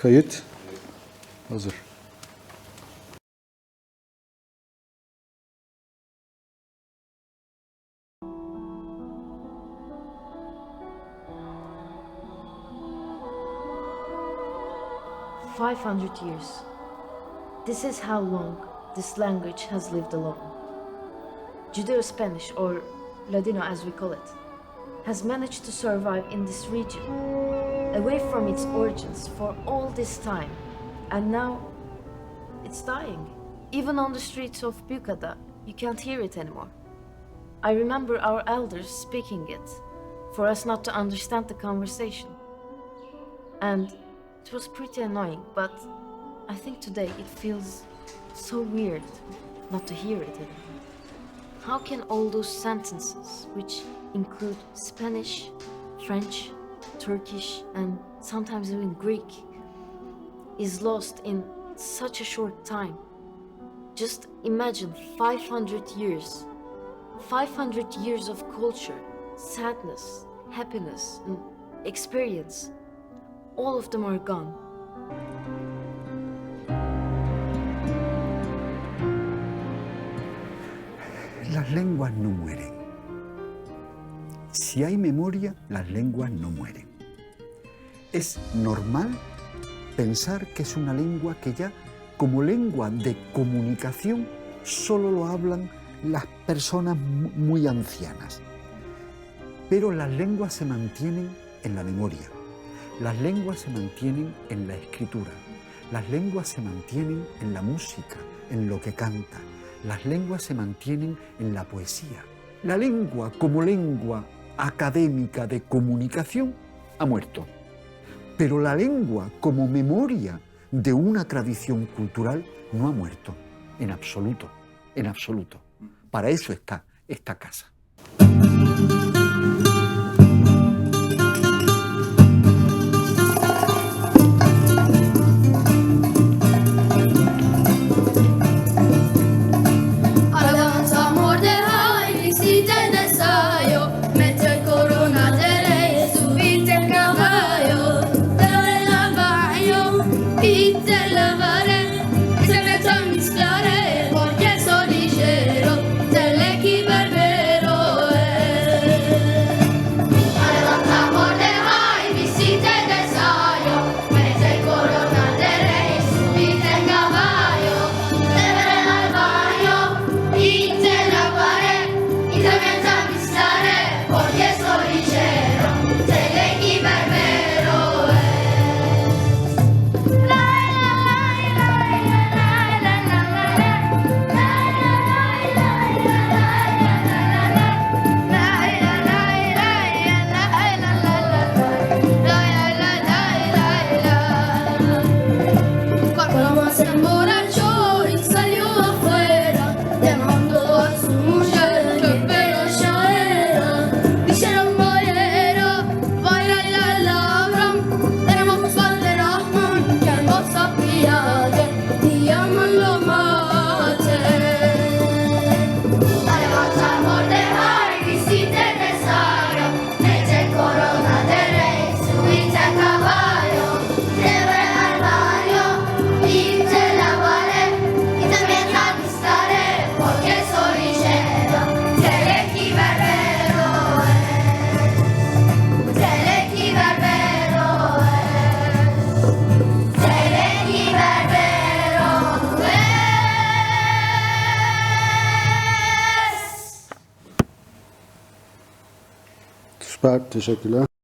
Kayıt hazır. "500 years. This is how long this language has lived alone. Judeo-Spanish, or Ladino as we call it, has managed to survive in this region, away from its origins for all this time, and now it's dying. Even on the streets of Bucada, you can't hear it anymore. I remember our elders speaking it, for us not to understand the conversation. And it was pretty annoying, but I think today it feels so weird not to hear it anymore. How can all those sentences, which include Spanish, French, Turkish, and sometimes even Greek, is lost in such a short time? Just imagine 500 years. 500 years of culture, sadness, happiness, and experience. All of them are gone. Las lenguas no mueren. Si hay memoria, las lenguas no mueren. Es normal pensar que es una lengua que ya, como lengua de comunicación, solo lo hablan las personas muy ancianas. Pero las lenguas se mantienen en la memoria, las lenguas se mantienen en la escritura, las lenguas se mantienen en la música, en lo que canta, las lenguas se mantienen en la poesía. La lengua como lengua académica de comunicación ha muerto, pero la lengua como memoria de una tradición cultural no ha muerto, en absoluto, en absoluto. Para eso está esta casa. Süper, teşekkürler.